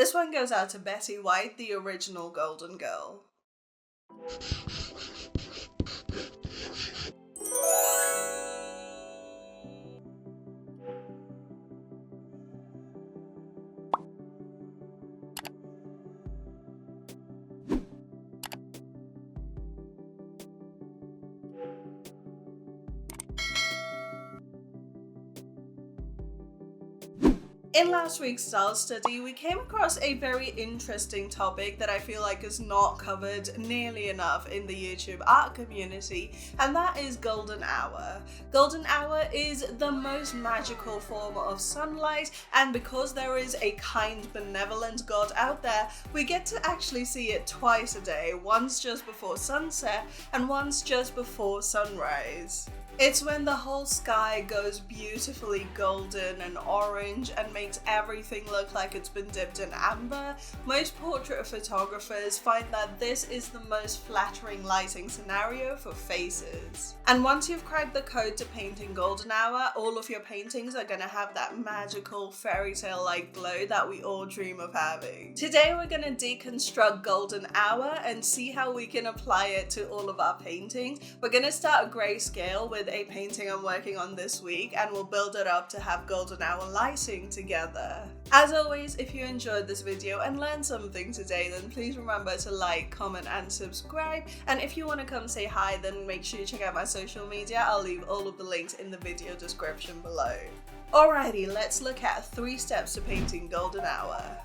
This one goes out to Betty White, the original Golden Girl. In last week's style study, we came across a very interesting topic that I feel like is not covered nearly enough in the YouTube art community, and that is golden hour. Golden hour is the most magical form of sunlight, and because there is a kind, benevolent God out there, we get to actually see it twice a day, once just before sunset and once just before sunrise. It's when the whole sky goes beautifully golden and orange and makes everything look like it's been dipped in amber. Most portrait photographers find that this is the most flattering lighting scenario for faces. And once you've cracked the code to painting golden hour, all of your paintings are gonna have that magical fairy tale-like glow that we all dream of having. Today we're gonna deconstruct golden hour and see how we can apply it to all of our paintings. We're gonna start a grayscale with a painting I'm working on this week, and we'll build it up to have golden hour lighting together. As always, if you enjoyed this video and learned something today, then please remember to like, comment and subscribe. And if you want to come say hi, then make sure you check out my social media. I'll leave all of the links in the video description below. Alrighty, let's look at 3 steps to painting golden hour.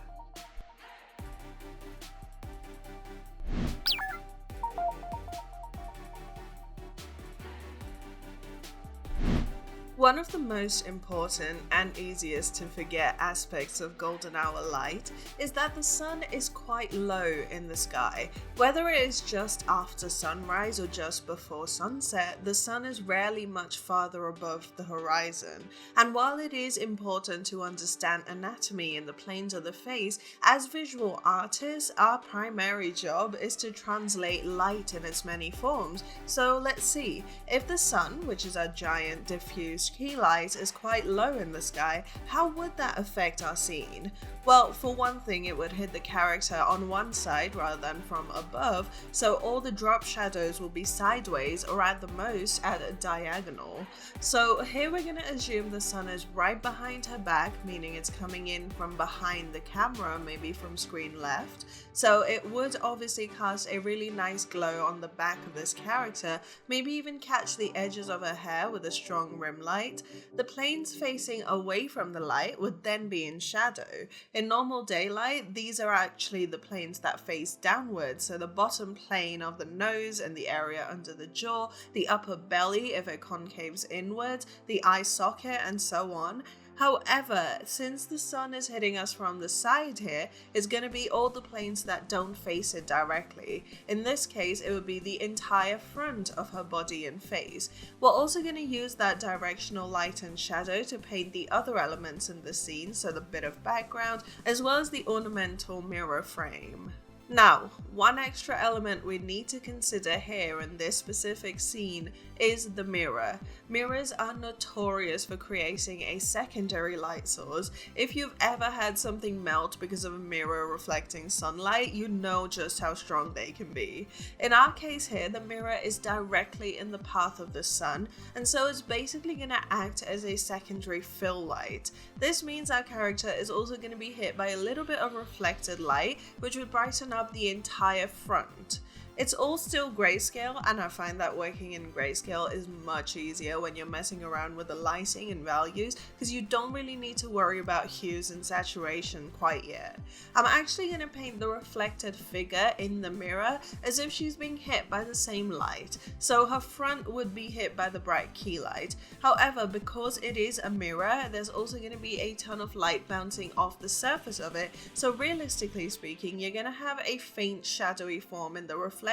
One of the most important and easiest to forget aspects of golden hour light is that the sun is quite low in the sky. Whether it is just after sunrise or just before sunset, the sun is rarely much farther above the horizon. And while it is important to understand anatomy in the planes of the face, as visual artists, our primary job is to translate light in its many forms. So let's see, if the sun, which is our giant diffuse key light, is quite low in the sky, how would that affect our scene? Well, for one thing, it would hit the character on one side rather than from above, so all the drop shadows will be sideways or at the most at a diagonal. So here we're going to assume the sun is right behind her back, meaning it's coming in from behind the camera, maybe from screen left. So it would obviously cast a really nice glow on the back of this character, maybe even catch the edges of her hair with a strong rim light. The planes facing away from the light would then be in shadow. In normal daylight, these are actually the planes that face downwards, so the bottom plane of the nose and the area under the jaw, the upper belly if it concaves inwards, the eye socket, and so on. However, since the sun is hitting us from the side here, it's going to be all the planes that don't face it directly. In this case, it would be the entire front of her body and face. We're also going to use that directional light and shadow to paint the other elements in the scene, so the bit of background, as well as the ornamental mirror frame. Now, one extra element we need to consider here in this specific scene is the mirror. Mirrors are notorious for creating a secondary light source. If you've ever had something melt because of a mirror reflecting sunlight, you know just how strong they can be. In our case here, the mirror is directly in the path of the sun, and so it's basically going to act as a secondary fill light. This means our character is also going to be hit by a little bit of reflected light, which would brighten up the entire front. It's all still grayscale, and I find that working in grayscale is much easier when you're messing around with the lighting and values, because you don't really need to worry about hues and saturation quite yet. I'm actually going to paint the reflected figure in the mirror as if she's being hit by the same light, so her front would be hit by the bright key light. However, because it is a mirror, there's also going to be a ton of light bouncing off the surface of it, so realistically speaking, you're going to have a faint shadowy form in the reflection,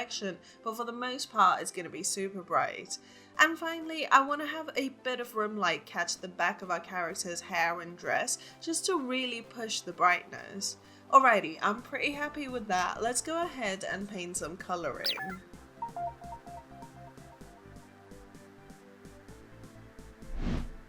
but for the most part it's going to be super bright. And finally, I want to have a bit of rim light catch the back of our character's hair and dress, just to really push the brightness. Alrighty, I'm pretty happy with that. Let's go ahead and paint some color in.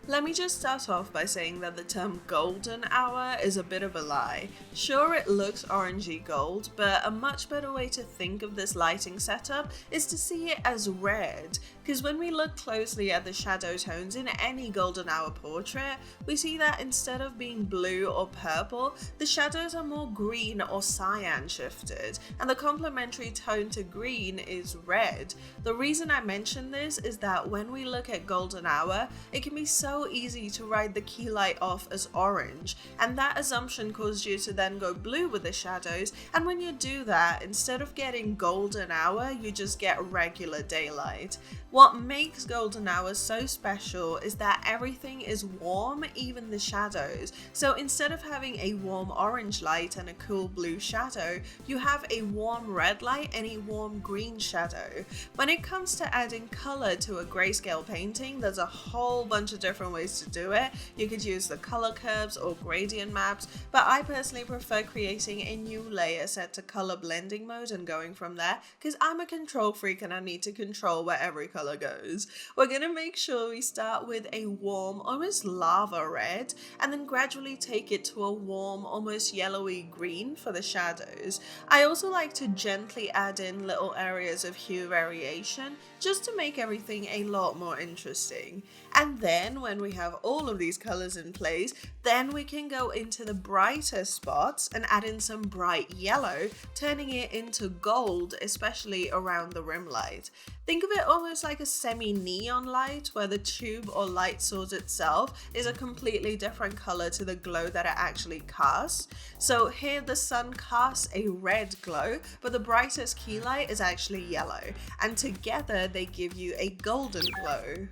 Let me just start off by saying that the term golden hour is a bit of a lie. Sure, it looks orangey gold, but a much better way to think of this lighting setup is to see it as red, because when we look closely at the shadow tones in any golden hour portrait, we see that instead of being blue or purple, the shadows are more green or cyan shifted, and the complementary tone to green is red. The reason I mention this is that when we look at golden hour, it can be so easy to write the key light off as orange, and that assumption caused you to then go blue with the shadows, and when you do that, instead of getting golden hour, you just get regular daylight. What makes golden hour so special is that everything is warm, even the shadows. So instead of having a warm orange light and a cool blue shadow, you have a warm red light and a warm green shadow. When it comes to adding color to a grayscale painting, there's a whole bunch of different ways to do it. You could use the color curves or gradient maps, but I personally prefer creating a new layer set to color blending mode and going from there, because I'm a control freak and I need to control where every color goes. We're gonna make sure we start with a warm, almost lava red, and then gradually take it to a warm, almost yellowy green for the shadows. I also like to gently add in little areas of hue variation just to make everything a lot more interesting. And then when we have all of these colors in place, then we can go into the brighter spots and add in some bright yellow, turning it into gold, especially around the rim light. Think of it almost like a semi-neon light, where the tube or light source itself is a completely different color to the glow that it actually casts. So here the sun casts a red glow, but the brightest key light is actually yellow, and together they give you a golden glow.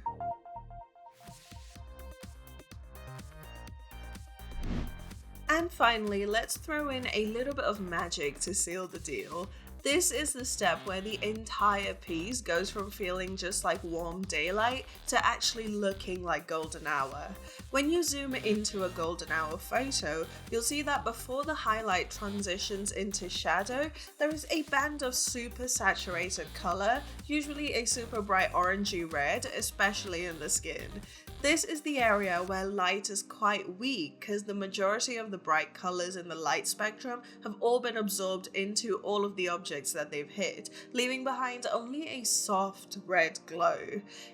And finally, let's throw in a little bit of magic to seal the deal. This is the step where the entire piece goes from feeling just like warm daylight to actually looking like golden hour. When you zoom into a golden hour photo, you'll see that before the highlight transitions into shadow, there is a band of super saturated color, usually a super bright orangey red, especially in the skin. This is the area where light is quite weak because the majority of the bright colors in the light spectrum have all been absorbed into all of the objects that they've hit, leaving behind only a soft red glow.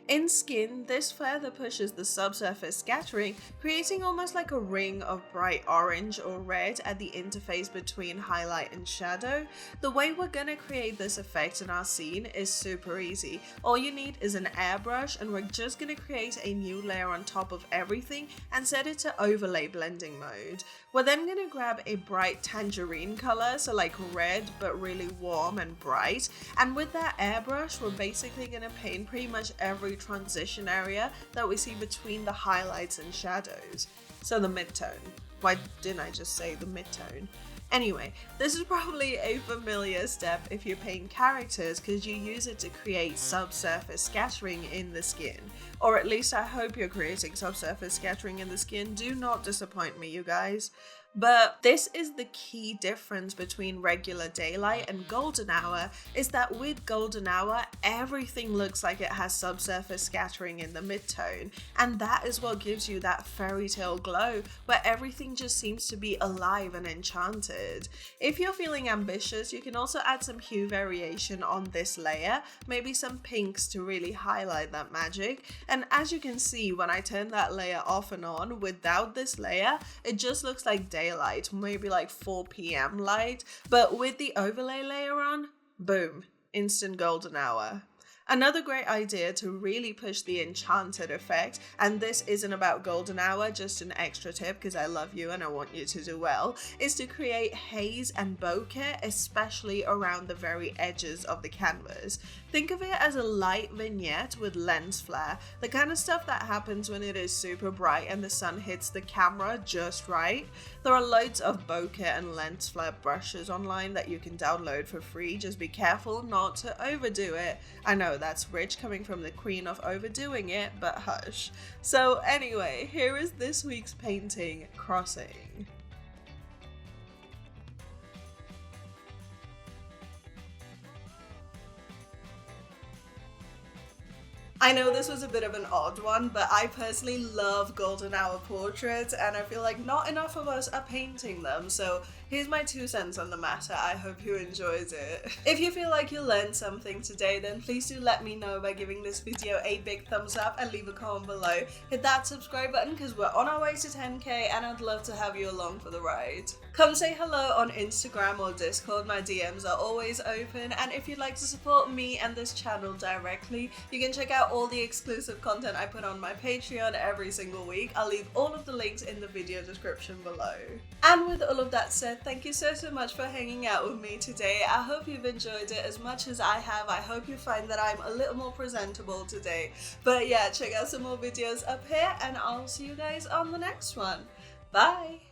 In skin, this further pushes the subsurface scattering, creating almost like a ring of bright orange or red at the interface between highlight and shadow. The way we're gonna create this effect in our scene is super easy. All you need is an airbrush, and we're just gonna create a new layer on top of everything and set it to overlay blending mode. We're then going to grab a bright tangerine color, so like red but really warm and bright, and with that airbrush we're basically going to paint pretty much every transition area that we see between the highlights and shadows. So the midtone. Why didn't I just say the midtone? Anyway, this is probably a familiar step if you paint characters because you use it to create subsurface scattering in the skin. Or at least I hope you're creating subsurface scattering in the skin. Do not disappoint me, you guys. But this is the key difference between regular daylight and golden hour, is that with golden hour, everything looks like it has subsurface scattering in the midtone, and that is what gives you that fairy tale glow, where everything just seems to be alive and enchanted. If you're feeling ambitious, you can also add some hue variation on this layer, maybe some pinks to really highlight that magic, and as you can see, when I turn that layer off and on, without this layer, it just looks like daylight, maybe like 4 p.m. light, but with the overlay layer on, boom, instant golden hour. Another great idea to really push the enchanted effect, and this isn't about golden hour, just an extra tip because I love you and I want you to do well, is to create haze and bokeh, especially around the very edges of the canvas. Think of it as a light vignette with lens flare, the kind of stuff that happens when it is super bright and the sun hits the camera just right. There are loads of bokeh and lens flare brushes online that you can download for free, just be careful not to overdo it. I know that's rich coming from the queen of overdoing it, but hush. So anyway, here is this week's painting, Crossing. I know this was a bit of an odd one, but I personally love golden hour portraits and I feel like not enough of us are painting them, so here's my 2 cents on the matter. I hope you enjoyed it. If you feel like you learned something today, then please do let me know by giving this video a big thumbs up and leave a comment below. Hit that subscribe button because we're on our way to 10k and I'd love to have you along for the ride. Come say hello on Instagram or Discord, my DMs are always open, and if you'd like to support me and this channel directly, you can check out all the exclusive content I put on my Patreon every single week. I'll leave all of the links in the video description below. And with all of that said, thank you so much for hanging out with me today. I hope you've enjoyed it as much as I have. I hope you find that I'm a little more presentable today. But yeah, check out some more videos up here and I'll see you guys on the next one. Bye!